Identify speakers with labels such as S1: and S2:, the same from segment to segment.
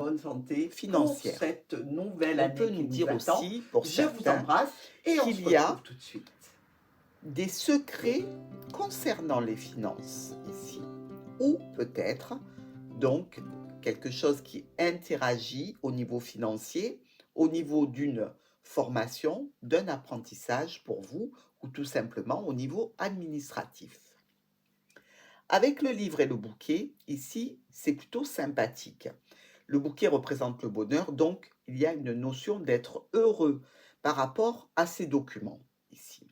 S1: bonne santé pour
S2: financière.
S1: cette nouvelle
S2: On peut
S1: année qui
S2: nous
S1: nous
S2: dire
S1: attend.
S2: aussi, pour
S1: Je vous
S2: certains,
S1: embrasse et on se
S2: qu'il y a
S1: retrouve tout de suite.
S2: des secrets concernant les finances ici. Ou peut-être, donc, quelque chose qui interagit au niveau financier, au niveau d'une formation, d'un apprentissage pour vous, ou tout simplement au niveau administratif. Avec le livre et le bouquet, ici, c'est plutôt sympathique. Le bouquet représente le bonheur, donc il y a une notion d'être heureux par rapport à ces documents ici.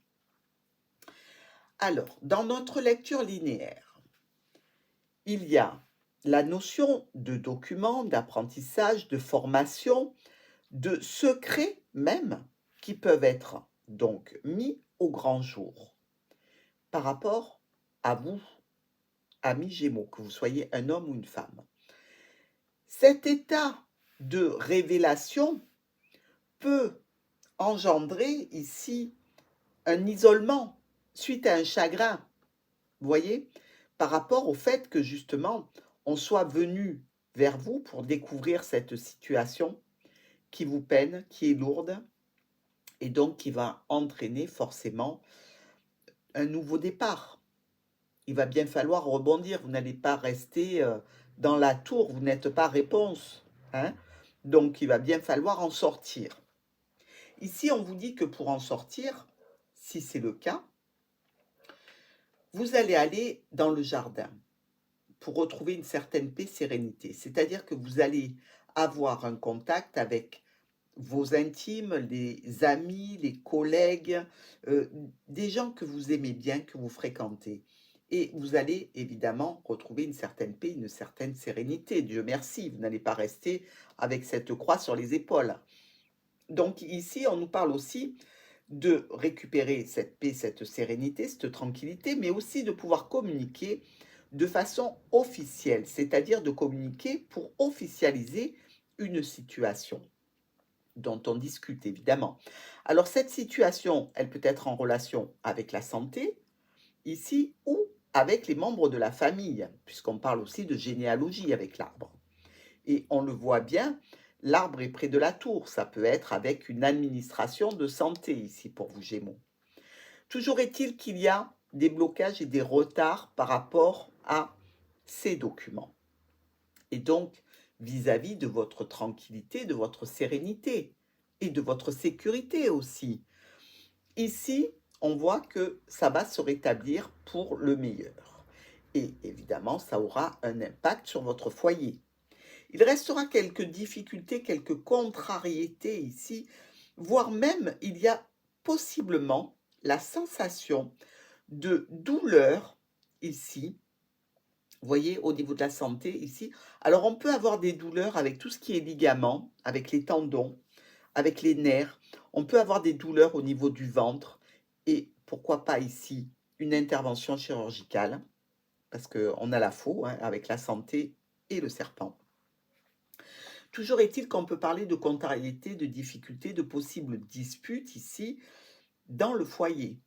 S2: Alors, dans notre lecture linéaire, il y a la notion de document, d'apprentissage, de formation, de secrets même, qui peuvent être donc mis au grand jour par rapport à vous, amis Gémeaux, que vous soyez un homme ou une femme. Cet état de révélation peut engendrer ici un isolement suite à un chagrin, vous voyez, par rapport au fait que justement on soit venu vers vous pour découvrir cette situation qui vous peine, qui est lourde, et donc qui va entraîner forcément un nouveau départ. Il va bien falloir rebondir, vous n'allez pas rester dans la tour, vous n'êtes pas réponse, hein? Donc il va bien falloir en sortir. Ici, on vous dit que pour en sortir, si c'est le cas, vous allez aller dans le jardin pour retrouver une certaine paix, sérénité. C'est-à-dire que vous allez avoir un contact avec vos intimes, les amis, les collègues, des gens que vous aimez bien, que vous fréquentez. Et vous allez évidemment retrouver une certaine paix, une certaine sérénité. Dieu merci, vous n'allez pas rester avec cette croix sur les épaules. Donc ici, on nous parle aussi de récupérer cette paix, cette sérénité, cette tranquillité, mais aussi de pouvoir communiquer de façon officielle, c'est-à-dire de communiquer pour officialiser une situation dont on discute évidemment. Alors cette situation, elle peut être en relation avec la santé, ici, ou avec les membres de la famille, puisqu'on parle aussi de généalogie avec l'arbre. Et on le voit bien, l'arbre est près de la tour, ça peut être avec une administration de santé ici pour vous Gémeaux. Toujours est-il qu'il y a des blocages et des retards par rapport à ces documents. Et donc, vis-à-vis de votre tranquillité, de votre sérénité et de votre sécurité aussi. Ici, on voit que ça va se rétablir pour le meilleur. Et évidemment, ça aura un impact sur votre foyer. Il restera quelques difficultés, quelques contrariétés ici, voire même il y a possiblement la sensation de douleur ici, vous voyez, au niveau de la santé ici. Alors on peut avoir des douleurs avec tout ce qui est ligaments, avec les tendons, avec les nerfs. On peut avoir des douleurs au niveau du ventre et pourquoi pas ici une intervention chirurgicale, parce qu'on a la faux hein, avec la santé et le serpent. Toujours est-il qu'on peut parler de contrariété, de difficultés, de possibles disputes ici dans le foyer.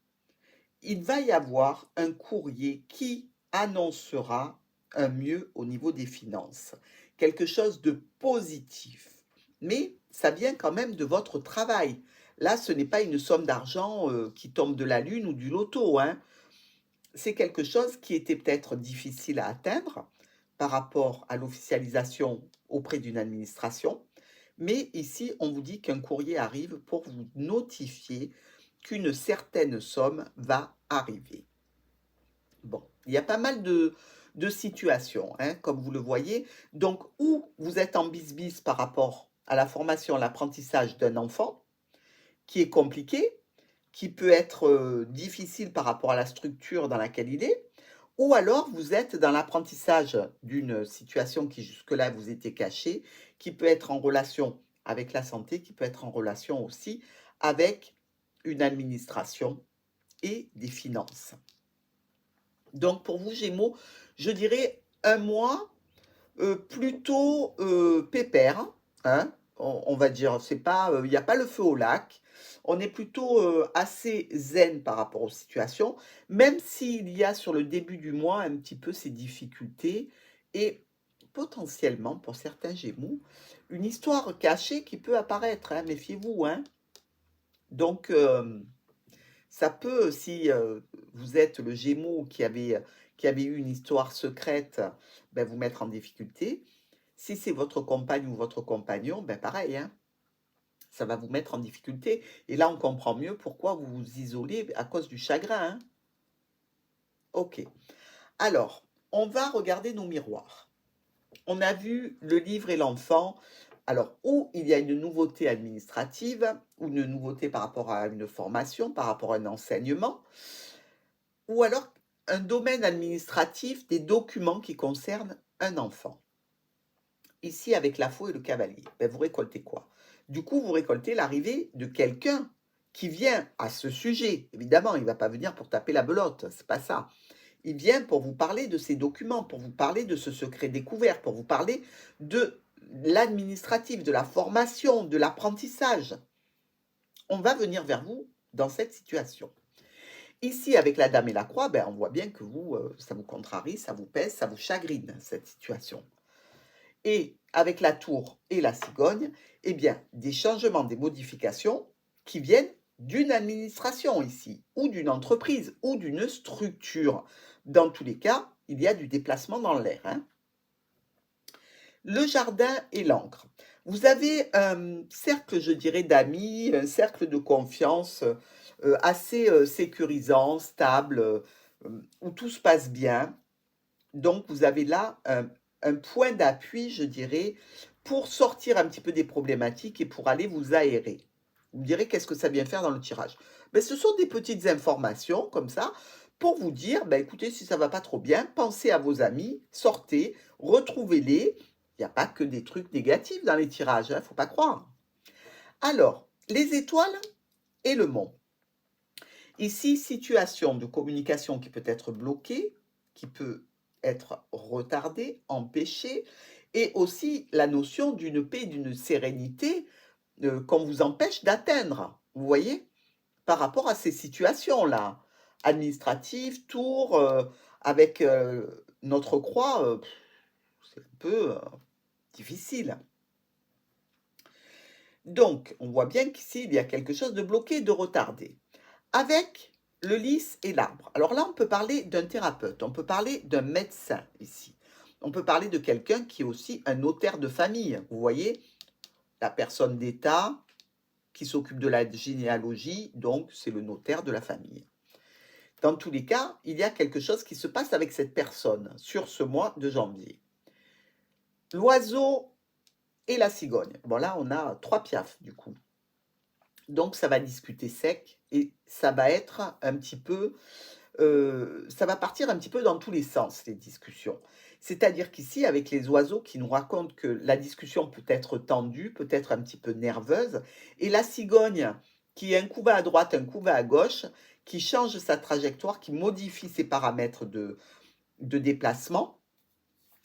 S2: Il va y avoir un courrier qui annoncera un mieux au niveau des finances, quelque chose de positif. Mais ça vient quand même de votre travail. Là, ce n'est pas une somme d'argent qui tombe de la lune ou du loto, hein. C'est quelque chose qui était peut-être difficile à atteindre par rapport à l'officialisation auprès d'une administration. Mais ici, on vous dit qu'un courrier arrive pour vous notifier qu'une certaine somme va arriver. Bon, il y a pas mal de situations, hein, comme vous le voyez. Donc, où vous êtes en bis-bis par rapport à la formation, l'apprentissage d'un enfant, qui est compliqué, qui peut être difficile par rapport à la structure dans laquelle il est, ou alors vous êtes dans l'apprentissage d'une situation qui jusque-là vous était cachée, qui peut être en relation avec la santé, qui peut être en relation aussi avec une administration et des finances. Donc pour vous Gémeaux, je dirais un mois plutôt pépère, hein, on va dire. C'est pas, il n'y a pas le feu au lac. On est plutôt assez zen par rapport aux situations, même s'il y a sur le début du mois un petit peu ces difficultés et potentiellement, pour certains Gémeaux, une histoire cachée qui peut apparaître, hein, méfiez-vous, hein. Donc, ça peut, si vous êtes le Gémeaux qui avait eu une histoire secrète, ben, vous mettre en difficulté. Si c'est votre compagne ou votre compagnon, ben pareil, hein, ça va vous mettre en difficulté. Et là, on comprend mieux pourquoi vous vous isolez à cause du chagrin, hein. Ok. Alors, on va regarder nos miroirs. On a vu le livre et l'enfant. Alors, où il y a une nouveauté administrative, ou une nouveauté par rapport à une formation, par rapport à un enseignement, ou alors un domaine administratif des documents qui concernent un enfant. Ici, avec la faux et le cavalier, ben, vous récoltez quoi? Du coup, vous récoltez l'arrivée de quelqu'un qui vient à ce sujet. Évidemment, il ne va pas venir pour taper la belote, c'est pas ça. Il vient pour vous parler de ces documents, pour vous parler de ce secret découvert, pour vous parler de l'administratif, de la formation, de l'apprentissage. On va venir vers vous dans cette situation. Ici, avec la dame et la croix, ben, on voit bien que vous, ça vous contrarie, ça vous pèse, ça vous chagrine, cette situation. Et avec la tour et la cigogne, eh bien, des changements, des modifications qui viennent d'une administration ici, ou d'une entreprise, ou d'une structure. Dans tous les cas, il y a du déplacement dans l'air, hein. Le jardin et l'encre. Vous avez un cercle, je dirais, d'amis, un cercle de confiance assez sécurisant, stable, où tout se passe bien. Donc, vous avez là un point d'appui, je dirais, pour sortir un petit peu des problématiques et pour aller vous aérer. Vous me direz, qu'est-ce que ça vient faire dans le tirage? Ben, ce sont des petites informations comme ça pour vous dire, ben, écoutez, si ça ne va pas trop bien, pensez à vos amis, sortez, retrouvez-les. Il n'y a pas que des trucs négatifs dans les tirages, il ne faut pas croire. Alors, les étoiles et le mont. Ici, situation de communication qui peut être bloquée, qui peut être retardée, empêchée, et aussi la notion d'une paix, d'une sérénité qu'on vous empêche d'atteindre, vous voyez, par rapport à ces situations-là, administratives, tours, avec notre croix, c'est un peu difficile. Donc, on voit bien qu'ici, il y a quelque chose de bloqué, de retardé. Avec le lys et l'arbre. Alors là, on peut parler d'un thérapeute, on peut parler d'un médecin ici. On peut parler de quelqu'un qui est aussi un notaire de famille. Vous voyez, la personne d'État qui s'occupe de la généalogie, donc c'est le notaire de la famille. Dans tous les cas, il y a quelque chose qui se passe avec cette personne sur ce mois de janvier. L'oiseau et la cigogne. Bon là, on a 3 piafs du coup. Donc ça va discuter sec et ça va être un petit peu, ça va partir un petit peu dans tous les sens, les discussions. C'est-à-dire qu'ici, avec les oiseaux qui nous racontent que la discussion peut être tendue, peut être un petit peu nerveuse, et la cigogne qui un coup va à droite, un coup va à gauche, qui change sa trajectoire, qui modifie ses paramètres de déplacement,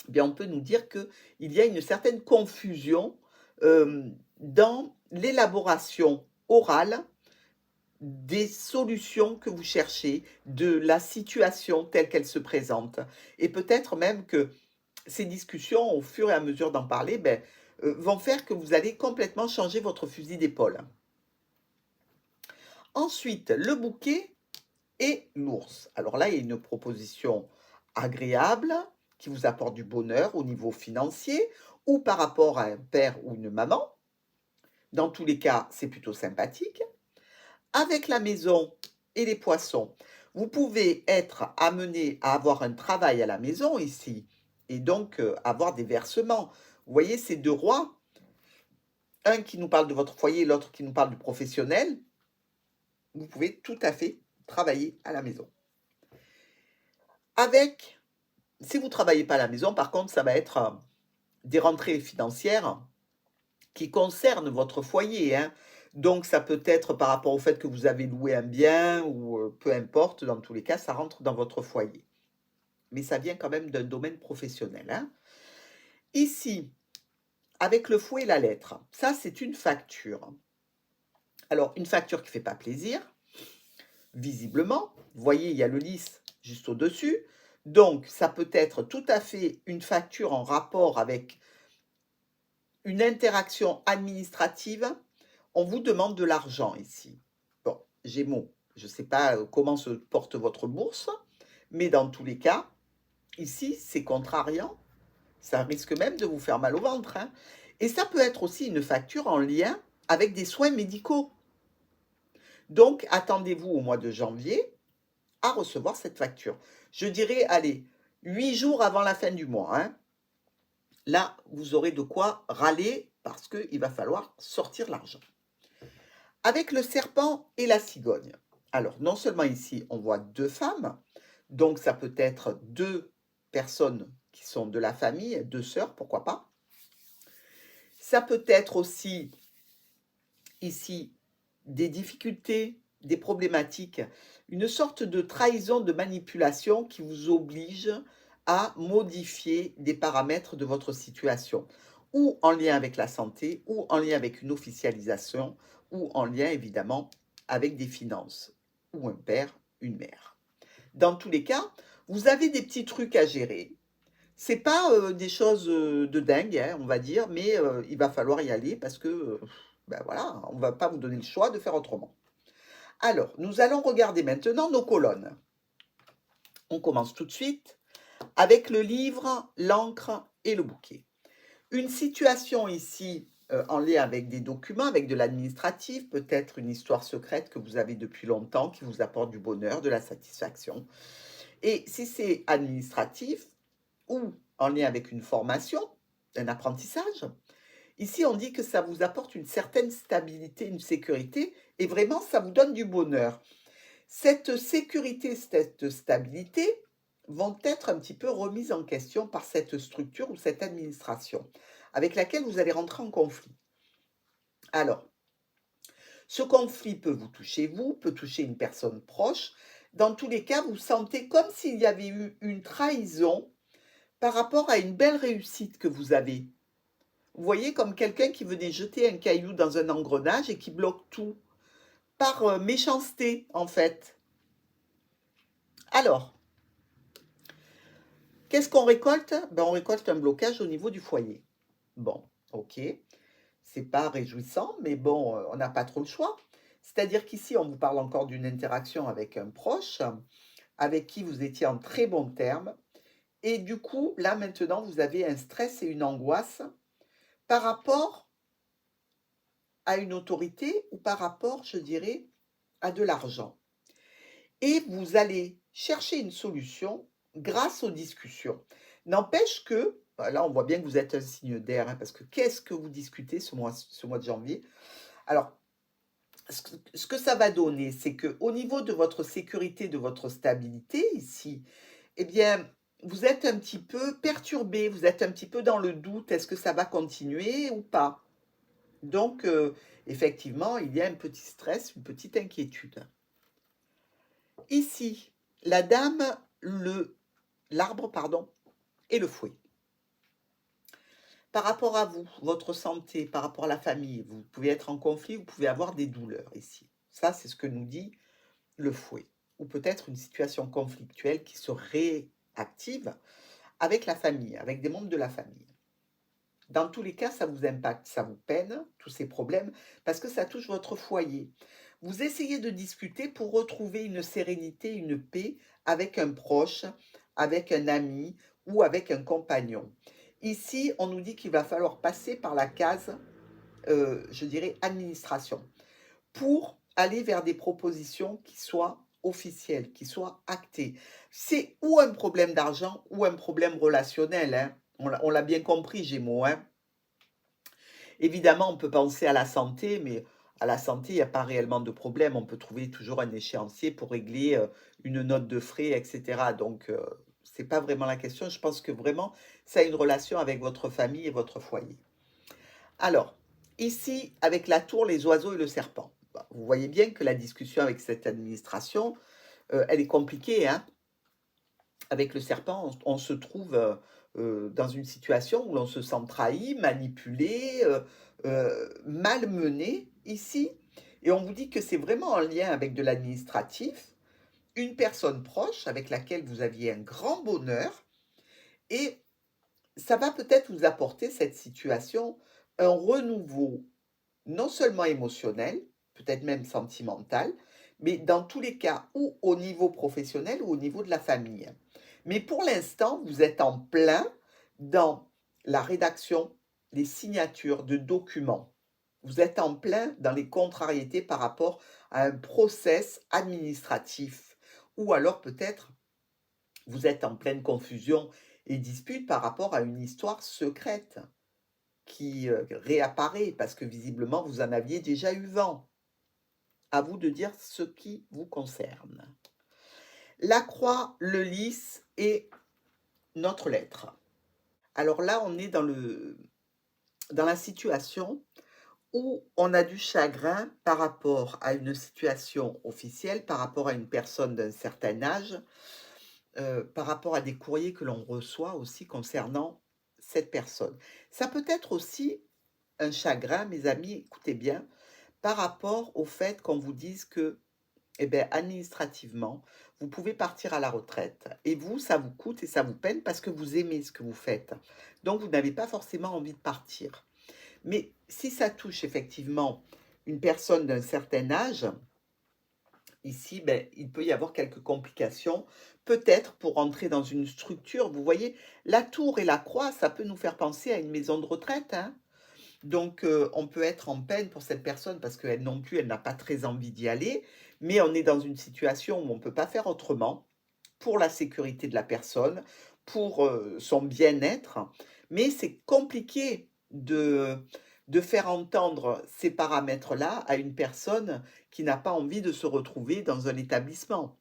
S2: eh bien on peut nous dire qu'il y a une certaine confusion dans l'élaboration orale des solutions que vous cherchez, de la situation telle qu'elle se présente. Et peut-être même que ces discussions, au fur et à mesure d'en parler, ben, vont faire que vous allez complètement changer votre fusil d'épaule. Ensuite, le bouquet et l'ours. Alors là, il y a une proposition agréable qui vous apporte du bonheur au niveau financier ou par rapport à un père ou une maman. Dans tous les cas, c'est plutôt sympathique. Avec la maison et les poissons, vous pouvez être amené à avoir un travail à la maison ici et donc avoir des versements. Vous voyez ces deux rois, un qui nous parle de votre foyer, l'autre qui nous parle du professionnel. Vous pouvez tout à fait travailler à la maison. Avec, si vous ne travaillez pas à la maison, par contre, ça va être des rentrées financières qui concernent votre foyer, hein. Donc, ça peut être par rapport au fait que vous avez loué un bien ou peu importe, dans tous les cas, ça rentre dans votre foyer. Mais ça vient quand même d'un domaine professionnel, hein. Ici, avec le fouet et la lettre, ça, c'est une facture. Alors, une facture qui ne fait pas plaisir, visiblement. Vous voyez, il y a le lys juste au-dessus. Donc, ça peut être tout à fait une facture en rapport avec une interaction administrative. On vous demande de l'argent ici. Bon, Gémeaux, je ne sais pas comment se porte votre bourse, mais dans tous les cas, ici, c'est contrariant. Ça risque même de vous faire mal au ventre, hein. Et ça peut être aussi une facture en lien avec des soins médicaux. Donc, attendez-vous au mois de janvier à recevoir cette facture. Je dirais, allez, 8 jours avant la fin du mois, hein. Là, vous aurez de quoi râler parce qu'il va falloir sortir l'argent. Avec le serpent et la cigogne. Alors, non seulement ici, on voit deux femmes, donc ça peut être deux personnes qui sont de la famille, deux sœurs, pourquoi pas. Ça peut être aussi, ici, des difficultés, des problématiques, une sorte de trahison, de manipulation qui vous oblige à modifier des paramètres de votre situation, ou en lien avec la santé, ou en lien avec une officialisation, ou en lien évidemment avec des finances, ou un père, une mère. Dans tous les cas, vous avez des petits trucs à gérer. C'est pas des choses de dingue, hein, on va dire, mais il va falloir y aller parce que, ben voilà, on ne va pas vous donner le choix de faire autrement. Alors, nous allons regarder maintenant nos colonnes. On commence tout de suite avec le livre, l'encre et le bouquet. Une situation ici en lien avec des documents, avec de l'administratif, peut-être une histoire secrète que vous avez depuis longtemps qui vous apporte du bonheur, de la satisfaction. Et si c'est administratif ou en lien avec une formation, un apprentissage, ici on dit que ça vous apporte une certaine stabilité, une sécurité, et vraiment ça vous donne du bonheur. Cette sécurité, cette stabilité vont être un petit peu remises en question par cette structure ou cette administration avec laquelle vous allez rentrer en conflit. Alors, ce conflit peut vous toucher vous, peut toucher une personne proche. Dans tous les cas, vous sentez comme s'il y avait eu une trahison par rapport à une belle réussite que vous avez. Vous voyez, comme quelqu'un qui venait jeter un caillou dans un engrenage et qui bloque tout, par méchanceté en fait. Alors, qu'est-ce qu'on récolte? Ben, on récolte un blocage au niveau du foyer. Bon, ok, c'est pas réjouissant, mais bon, on n'a pas trop le choix. C'est-à-dire qu'ici, on vous parle encore d'une interaction avec un proche, avec qui vous étiez en très bons termes. Et du coup, là maintenant, vous avez un stress et une angoisse par rapport à une autorité ou par rapport, je dirais, à de l'argent. Et vous allez chercher une solution grâce aux discussions. N'empêche que, là on voit bien que vous êtes un signe d'air, hein, parce que qu'est-ce que vous discutez ce mois de janvier? Alors, ce que ça va donner, c'est qu'au niveau de votre sécurité, de votre stabilité ici, eh bien, vous êtes un petit peu perturbé, vous êtes un petit peu dans le doute, est-ce que ça va continuer ou pas? Donc, effectivement, il y a un petit stress, une petite inquiétude. Ici, la dame, l'arbre, pardon, et le fouet. Par rapport à vous, votre santé, par rapport à la famille, vous pouvez être en conflit, vous pouvez avoir des douleurs ici. Ça, c'est ce que nous dit le fouet. Ou peut-être une situation conflictuelle qui se réactive avec la famille, avec des membres de la famille. Dans tous les cas, ça vous impacte, ça vous peine, tous ces problèmes, parce que ça touche votre foyer. Vous essayez de discuter pour retrouver une sérénité, une paix avec un proche, avec un ami ou avec un compagnon. Ici, on nous dit qu'il va falloir passer par la case, je dirais, administration, pour aller vers des propositions qui soient officielles, qui soient actées. C'est ou un problème d'argent ou un problème relationnel, hein. On l'a bien compris, Gémeaux, hein. Évidemment, on peut penser à la santé, mais à la santé, il n'y a pas réellement de problème. On peut trouver toujours un échéancier pour régler une note de frais, etc. Donc, ce n'est pas vraiment la question. Je pense que vraiment, ça a une relation avec votre famille et votre foyer. Alors, ici, avec la tour, les oiseaux et le serpent. Bah, vous voyez bien que la discussion avec cette administration, elle est compliquée, hein. Avec le serpent, on se trouve dans une situation où l'on se sent trahi, manipulé, malmené ici. Et on vous dit que c'est vraiment en lien avec de l'administratif, une personne proche avec laquelle vous aviez un grand bonheur et ça va peut-être vous apporter cette situation un renouveau, non seulement émotionnel, peut-être même sentimental, mais dans tous les cas, ou au niveau professionnel ou au niveau de la famille. Mais pour l'instant, vous êtes en plein dans la rédaction, les signatures de documents. Vous êtes en plein dans les contrariétés par rapport à un process administratif. Ou alors peut-être vous êtes en pleine confusion et dispute par rapport à une histoire secrète qui réapparaît parce que visiblement vous en aviez déjà eu vent. À vous de dire ce qui vous concerne. La croix, le lys et notre lettre. Alors là, on est dans la situation où on a du chagrin par rapport à une situation officielle, par rapport à une personne d'un certain âge, par rapport à des courriers que l'on reçoit aussi concernant cette personne. Ça peut être aussi un chagrin, mes amis, écoutez bien, par rapport au fait qu'on vous dise que, eh bien, administrativement, vous pouvez partir à la retraite. Et vous, ça vous coûte et ça vous peine parce que vous aimez ce que vous faites. Donc, vous n'avez pas forcément envie de partir. Mais si ça touche effectivement une personne d'un certain âge, ici, ben, il peut y avoir quelques complications, peut-être pour entrer dans une structure. Vous voyez, la tour et la croix, ça peut nous faire penser à une maison de retraite, hein. Donc, on peut être en peine pour cette personne parce qu'elle non plus, elle n'a pas très envie d'y aller, mais on est dans une situation où on ne peut pas faire autrement pour la sécurité de la personne, pour son bien-être, mais c'est compliqué de faire entendre ces paramètres-là à une personne qui n'a pas envie de se retrouver dans un établissement.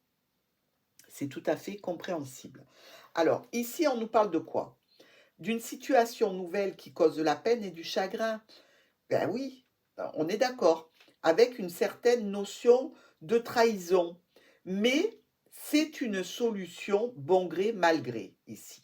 S2: C'est tout à fait compréhensible. Alors, ici, on nous parle de quoi? D'une situation nouvelle qui cause de la peine et du chagrin. Ben oui, on est d'accord, avec une certaine notion de trahison. Mais c'est une solution bon gré, mal gré, ici.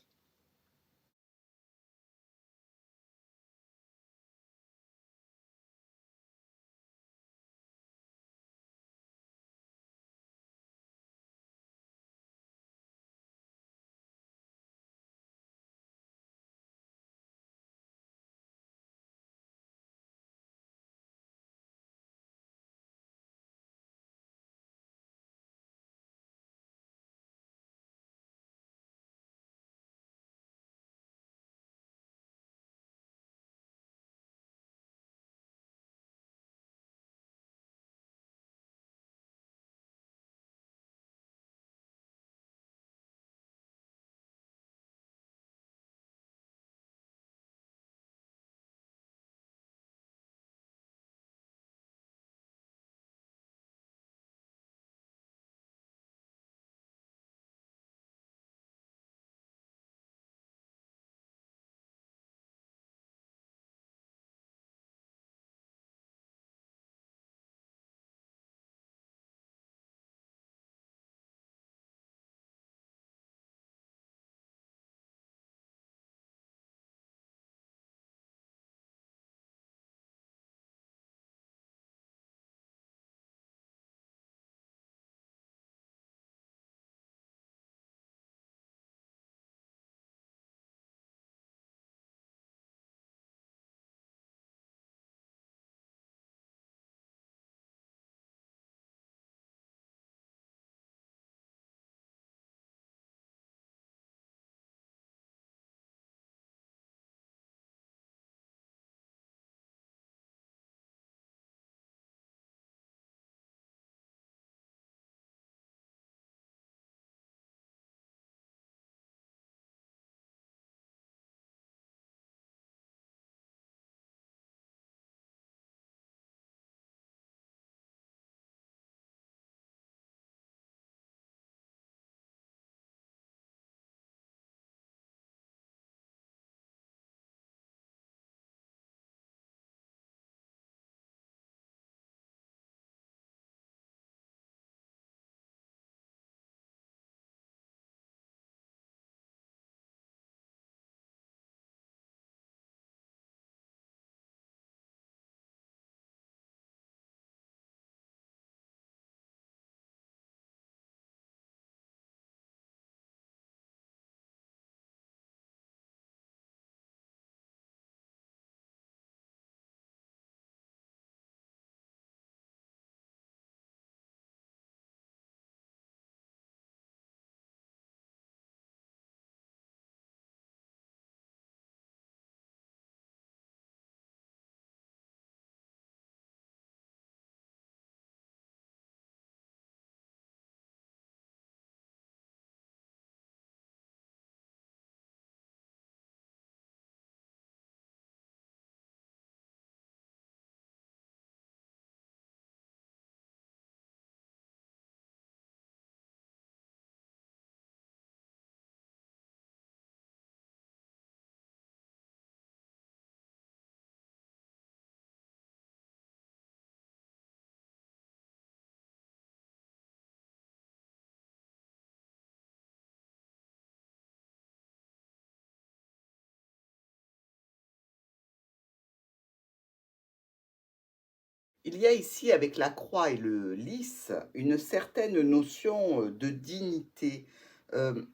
S2: Il y a ici, avec la croix et le lys, une certaine notion de dignité. Euh,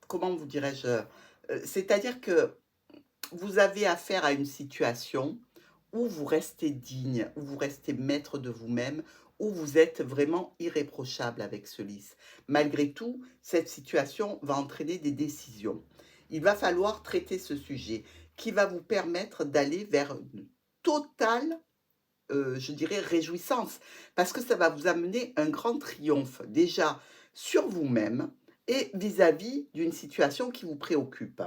S2: Comment vous dirais-je? C'est-à-dire que vous avez affaire à une situation où vous restez digne, où vous restez maître de vous-même, où vous êtes vraiment irréprochable avec ce lys. Malgré tout, cette situation va entraîner des décisions. Il va falloir traiter ce sujet qui va vous permettre d'aller vers une totale, je dirais, réjouissance, parce que ça va vous amener un grand triomphe, déjà sur vous-même et vis-à-vis d'une situation qui vous préoccupe.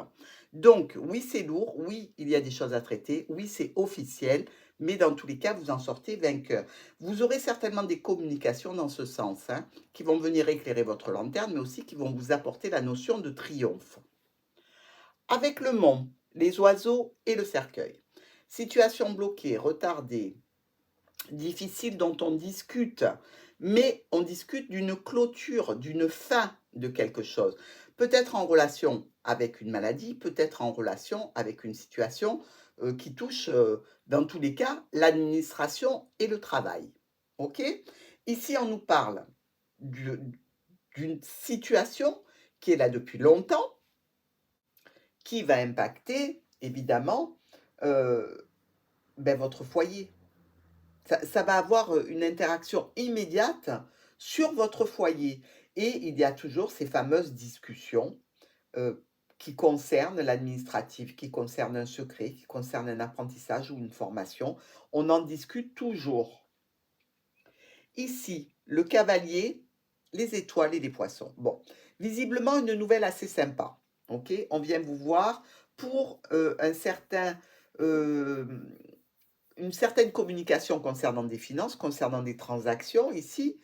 S2: Donc, oui, c'est lourd, oui, il y a des choses à traiter, oui, c'est officiel, mais dans tous les cas, vous en sortez vainqueur. Vous aurez certainement des communications dans ce sens, hein, qui vont venir éclairer votre lanterne, mais aussi qui vont vous apporter la notion de triomphe. Avec le mont, les oiseaux et le cercueil. Situation bloquée, retardée, difficile dont on discute, mais on discute d'une clôture, d'une fin de quelque chose. Peut-être en relation avec une maladie, peut-être en relation avec une situation qui touche, dans tous les cas, l'administration et le travail. OK? Ici, on nous parle du- d'une situation qui est là depuis longtemps, qui va impacter, évidemment, euh, votre foyer. Ça va avoir une interaction immédiate sur votre foyer. Et il y a toujours ces fameuses discussions qui concernent l'administratif, qui concernent un secret, qui concernent un apprentissage ou une formation. On en discute toujours. Ici, le cavalier, les étoiles et les poissons. Bon, visiblement une nouvelle assez sympa. Ok, on vient vous voir pour euh, une certaine communication concernant des finances, concernant des transactions. Ici,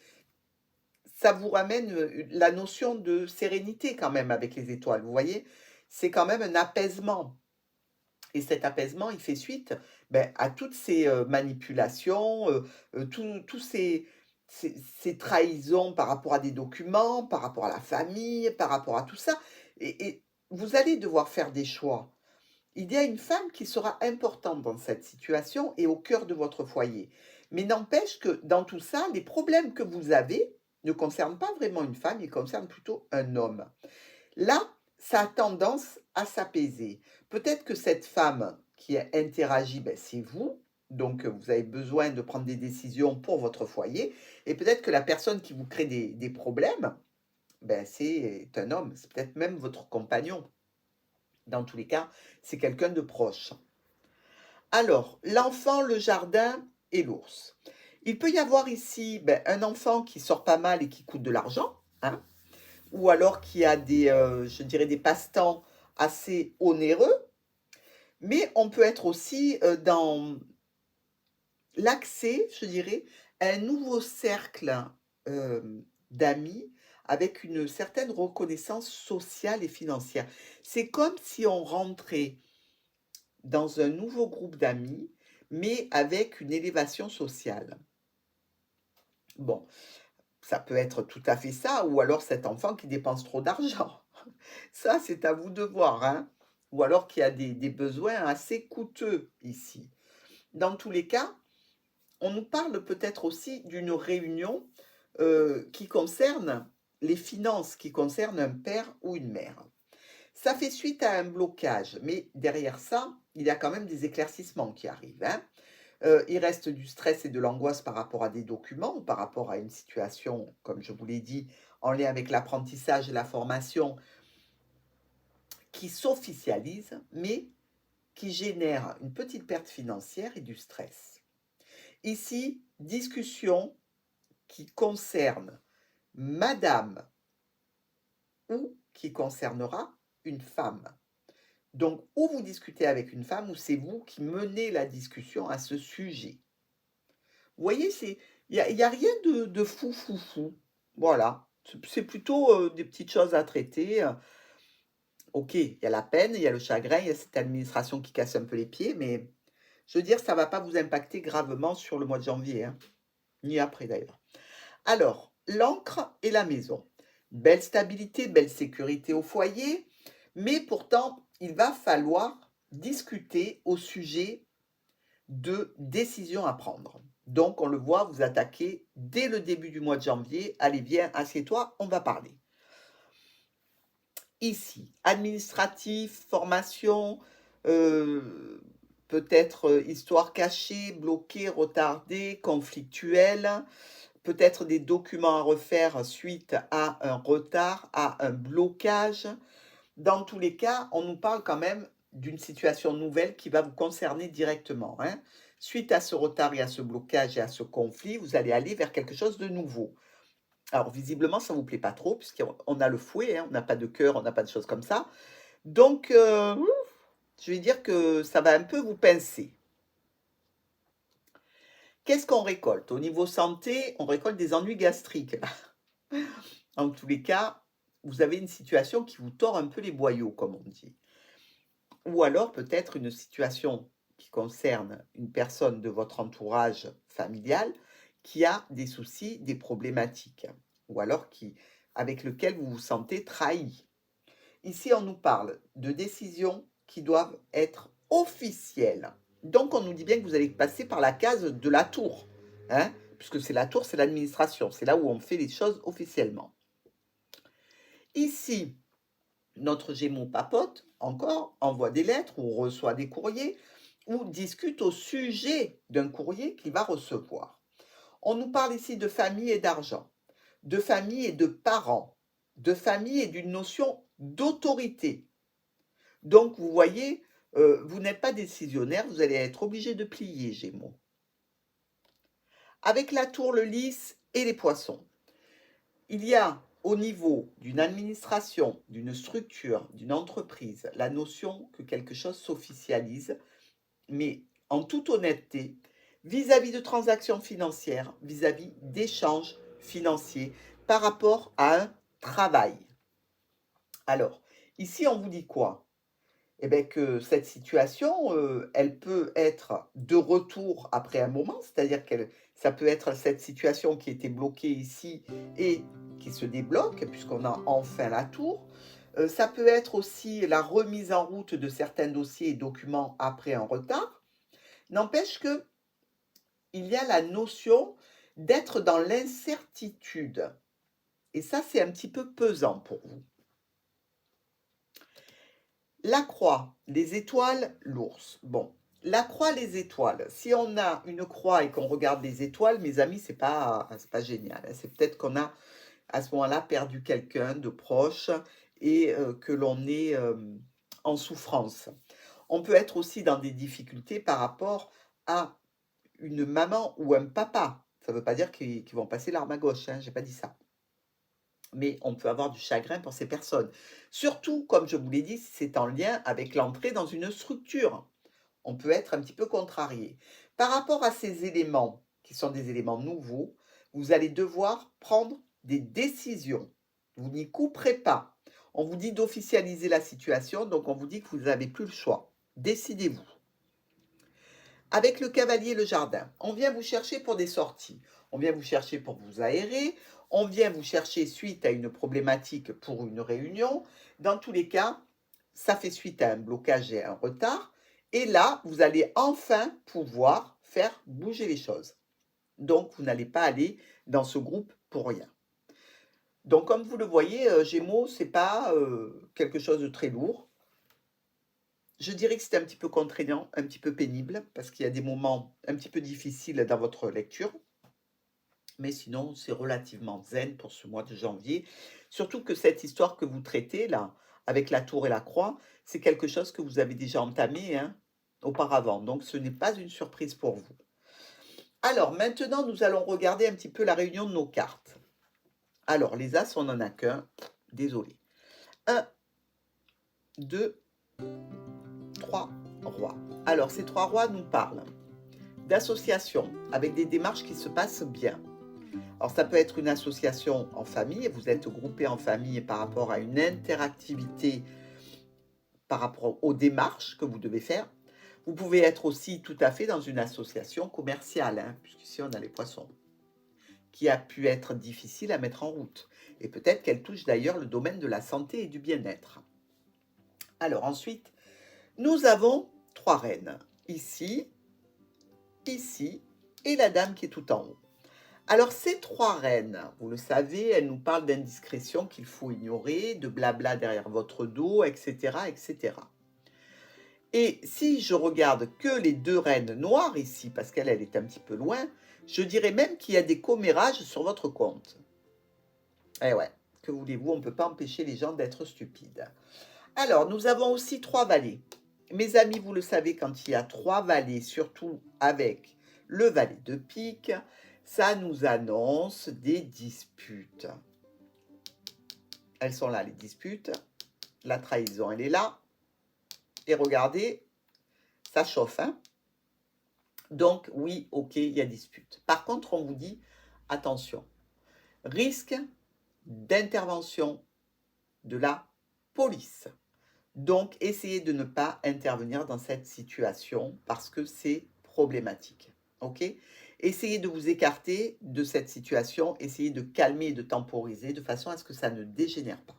S2: ça vous ramène la notion de sérénité quand même avec les étoiles. Vous voyez, c'est quand même un apaisement. Et cet apaisement, il fait suite à toutes ces manipulations, tous ces trahisons par rapport à des documents, par rapport à la famille, par rapport à tout ça. Et vous allez devoir faire des choix. Il y a une femme qui sera importante dans cette situation et au cœur de votre foyer. Mais n'empêche que dans tout ça, les problèmes que vous avez ne concernent pas vraiment une femme, ils concernent plutôt un homme. Là, ça a tendance à s'apaiser. Peut-être que cette femme qui interagit, c'est vous. Donc, vous avez besoin de prendre des décisions pour votre foyer. Et peut-être que la personne qui vous crée des problèmes, c'est un homme. C'est peut-être même votre compagnon. Dans tous les cas, c'est quelqu'un de proche. Alors, l'enfant, le jardin et l'ours. Il peut y avoir ici un enfant qui sort pas mal et qui coûte de l'argent, hein, ou alors qui a je dirais, des passe-temps assez onéreux, mais on peut être aussi dans l'accès, je dirais, à un nouveau cercle euh, d'amis avec une certaine reconnaissance sociale et financière. C'est comme si on rentrait dans un nouveau groupe d'amis, mais avec une élévation sociale. Bon, ça peut être tout à fait ça, ou alors cet enfant qui dépense trop d'argent. Ça, c'est à vous de voir, hein. Ou alors qui a des besoins assez coûteux ici. Dans tous les cas, on nous parle peut-être aussi d'une réunion qui concerne les finances, qui concerne un père ou une mère. Ça fait suite à un blocage, mais derrière ça, il y a quand même des éclaircissements qui arrivent, hein. Il reste du stress et de l'angoisse par rapport à des documents ou par rapport à une situation, comme je vous l'ai dit, en lien avec l'apprentissage et la formation qui s'officialise, mais qui génère une petite perte financière et du stress. Ici, discussion qui concerne madame ou qui concernera une femme. Donc, ou vous discutez avec une femme, ou c'est vous qui menez la discussion à ce sujet. Vous voyez, il y a rien de fou, fou, fou. Voilà. C'est plutôt des petites choses à traiter. Ok, il y a la peine, il y a le chagrin, il y a cette administration qui casse un peu les pieds, mais je veux dire, ça ne va pas vous impacter gravement sur le mois de janvier, hein, ni après d'ailleurs. Alors, l'encre et la maison. Belle stabilité, belle sécurité au foyer, mais pourtant, il va falloir discuter au sujet de décisions à prendre. Donc, on le voit, vous attaquez dès le début du mois de janvier. Allez, viens, assieds-toi, on va parler. Ici, administratif, formation, peut-être histoire cachée, bloquée, retardée, conflictuelle, peut-être des documents à refaire suite à un retard, à un blocage. Dans tous les cas, on nous parle quand même d'une situation nouvelle qui va vous concerner directement, hein. Suite à ce retard et à ce blocage et à ce conflit, vous allez aller vers quelque chose de nouveau. Alors visiblement, ça ne vous plaît pas trop puisqu'on a le fouet, hein, on n'a pas de cœur, on n'a pas de choses comme ça. Donc, je vais dire que ça va un peu vous pincer. Qu'est-ce qu'on récolte? Au niveau santé, on récolte des ennuis gastriques. En tous les cas, vous avez une situation qui vous tord un peu les boyaux, comme on dit. Ou alors peut-être une situation qui concerne une personne de votre entourage familial qui a des soucis, des problématiques, ou alors avec lequel vous vous sentez trahi. Ici, on nous parle de décisions qui doivent être officielles. Donc, on nous dit bien que vous allez passer par la case de la tour, hein, puisque c'est la tour, c'est l'administration, c'est là où on fait les choses officiellement. Ici, notre Gémeaux papote, encore, envoie des lettres ou reçoit des courriers ou discute au sujet d'un courrier qu'il va recevoir. On nous parle ici de famille et d'argent, de famille et de parents, de famille et d'une notion d'autorité. Donc, vous voyez, vous n'êtes pas décisionnaire, vous allez être obligé de plier, Gémeaux. Avec la tour, le lys et les poissons, il y a au niveau d'une administration, d'une structure, d'une entreprise, la notion que quelque chose s'officialise, mais en toute honnêteté, vis-à-vis de transactions financières, vis-à-vis d'échanges financiers par rapport à un travail. Alors, ici, on vous dit quoi? Eh bien, que cette situation, elle peut être de retour après un moment, c'est-à-dire que ça peut être cette situation qui était bloquée ici et qui se débloque, puisqu'on a enfin la tour. Ça peut être aussi la remise en route de certains dossiers et documents après un retard. N'empêche que il y a la notion d'être dans l'incertitude. Et ça, c'est un petit peu pesant pour vous. La croix, les étoiles, l'ours. Bon, la croix, les étoiles. Si on a une croix et qu'on regarde les étoiles, mes amis, c'est pas génial, hein. C'est peut-être qu'on a à ce moment-là perdu quelqu'un de proche et que l'on est en souffrance. On peut être aussi dans des difficultés par rapport à une maman ou un papa. Ça ne veut pas dire qu'ils vont passer l'arme à gauche, hein, j'ai pas dit ça. Mais on peut avoir du chagrin pour ces personnes. Surtout, comme je vous l'ai dit, si c'est en lien avec l'entrée dans une structure. On peut être un petit peu contrarié. Par rapport à ces éléments, qui sont des éléments nouveaux, vous allez devoir prendre des décisions. Vous n'y couperez pas. On vous dit d'officialiser la situation, donc on vous dit que vous n'avez plus le choix. Décidez-vous. Avec le cavalier et le jardin, on vient vous chercher pour des sorties. On vient vous chercher pour vous aérer. On vient vous chercher suite à une problématique pour une réunion. Dans tous les cas, ça fait suite à un blocage et un retard. Et là, vous allez enfin pouvoir faire bouger les choses. Donc, vous n'allez pas aller dans ce groupe pour rien. Donc, comme vous le voyez, Gémeaux, ce n'est pas quelque chose de très lourd. Je dirais que c'est un petit peu contraignant, un petit peu pénible, parce qu'il y a des moments un petit peu difficiles dans votre lecture. Mais sinon, c'est relativement zen pour ce mois de janvier. Surtout que cette histoire que vous traitez, là, avec la tour et la croix, c'est quelque chose que vous avez déjà entamé, hein, auparavant. Donc, ce n'est pas une surprise pour vous. Alors, maintenant, nous allons regarder un petit peu la réunion de nos cartes. Alors, les As, on n'en a qu'un. Désolé. 1, 2, 3 rois. Alors, ces 3 rois nous parlent d'associations avec des démarches qui se passent bien. Alors, ça peut être une association en famille, vous êtes groupé en famille par rapport à une interactivité par rapport aux démarches que vous devez faire. Vous pouvez être aussi tout à fait dans une association commerciale, hein, puisqu'ici on a les poissons, qui a pu être difficile à mettre en route. Et peut-être qu'elle touche d'ailleurs le domaine de la santé et du bien-être. Alors ensuite, nous avons 3 reines, ici, ici et la dame qui est tout en haut. Alors ces trois reines, vous le savez, elles nous parlent d'indiscrétion qu'il faut ignorer, de blabla derrière votre dos, etc., etc. Et si je regarde que les deux reines noires ici, parce qu'elle est un petit peu loin, je dirais même qu'il y a des commérages sur votre compte. Eh ouais, que voulez-vous, on ne peut pas empêcher les gens d'être stupides. Alors, nous avons aussi trois valets. Mes amis, vous le savez, quand il y a trois valets, surtout avec le valet de pique, ça nous annonce des disputes. Elles sont là, les disputes. La trahison, elle est là. Et regardez, ça chauffe, hein? Donc, oui, ok, il y a dispute. Par contre, on vous dit, attention, risque d'intervention de la police. Donc, essayez de ne pas intervenir dans cette situation parce que c'est problématique. Ok? Essayez de vous écarter de cette situation, essayez de calmer et de temporiser de façon à ce que ça ne dégénère pas.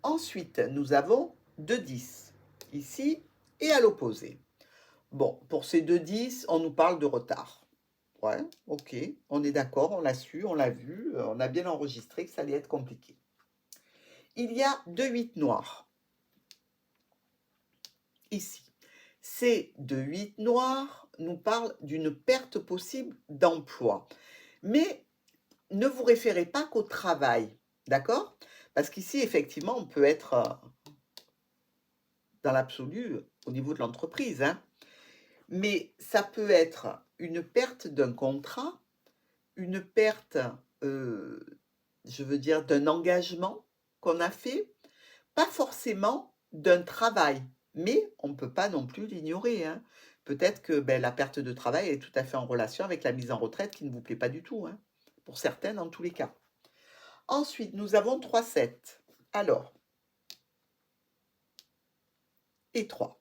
S2: Ensuite, nous avons 2-10 ici et à l'opposé. Bon, pour ces 2-10, on nous parle de retard. Ouais, ok, on est d'accord, on l'a su, on l'a vu, on a bien enregistré que ça allait être compliqué. Il y a 2-8 noirs. Ici. Ces 2-8 noirs nous parlent d'une perte possible d'emploi. Mais ne vous référez pas qu'au travail, d'accord? Parce qu'ici, effectivement, on peut être dans l'absolu au niveau de l'entreprise, hein. Mais ça peut être une perte d'un contrat, une perte, je veux dire, d'un engagement qu'on a fait, pas forcément d'un travail, mais on ne peut pas non plus l'ignorer, hein. Peut-être que la perte de travail est tout à fait en relation avec la mise en retraite qui ne vous plaît pas du tout, hein, pour certaines en tous les cas. Ensuite, nous avons 3-7. Alors, et 3.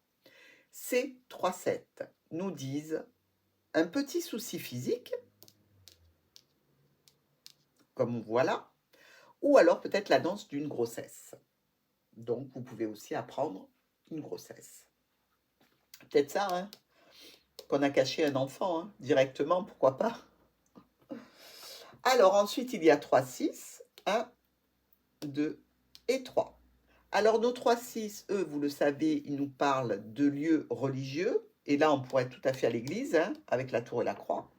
S2: Ces 3-7 nous disent un petit souci physique, comme voilà, ou alors peut-être l'annonce d'une grossesse. Donc, vous pouvez aussi apprendre une grossesse. Peut-être ça, hein, qu'on a caché un enfant, hein, directement, pourquoi pas. Alors, ensuite, il y a 3-6, 1, 2 et 3. Alors, nos 3-6, eux, vous le savez, ils nous parlent de lieux religieux. Et là, on pourrait être tout à fait à l'église, hein, avec la tour et la croix.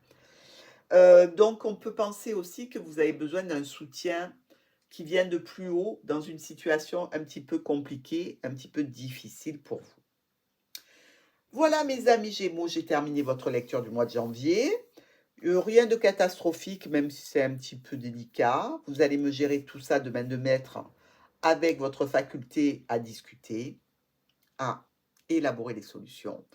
S2: Donc, on peut penser aussi que vous avez besoin d'un soutien qui vient de plus haut dans une situation un petit peu compliquée, un petit peu difficile pour vous. Voilà, mes amis Gémeaux, j'ai terminé votre lecture du mois de janvier. Rien de catastrophique, même si c'est un petit peu délicat. Vous allez me gérer tout ça de main de maître avec votre faculté à discuter, à élaborer des solutions.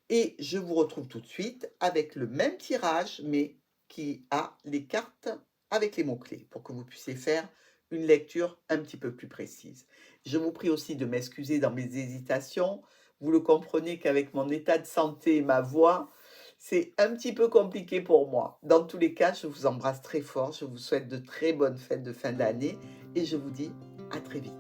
S2: Et je vous retrouve tout de suite avec le même tirage, mais qui a les cartes avec les mots-clés, pour que vous puissiez faire une lecture un petit peu plus précise. Je vous prie aussi de m'excuser dans mes hésitations. Vous le comprenez qu'avec mon état de santé et ma voix, c'est un petit peu compliqué pour moi. Dans tous les cas, je vous embrasse très fort. Je vous souhaite de très bonnes fêtes de fin d'année et je vous dis à très vite.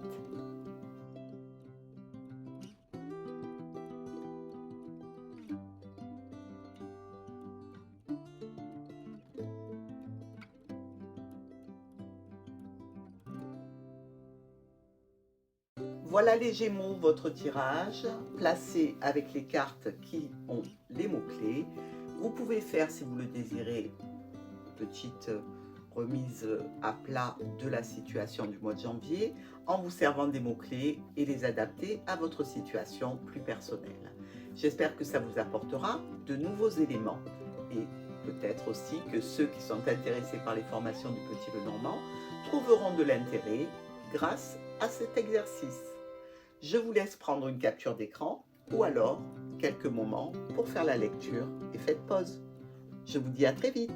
S2: Voilà les Gémeaux, votre tirage, placé avec les cartes qui ont les mots-clés. Vous pouvez faire, si vous le désirez, une petite remise à plat de la situation du mois de janvier en vous servant des mots-clés et les adapter à votre situation plus personnelle. J'espère que ça vous apportera de nouveaux éléments et peut-être aussi que ceux qui sont intéressés par les formations du Petit Lenormand trouveront de l'intérêt grâce à cet exercice. Je vous laisse prendre une capture d'écran ou alors quelques moments pour faire la lecture et faites pause. Je vous dis à très vite.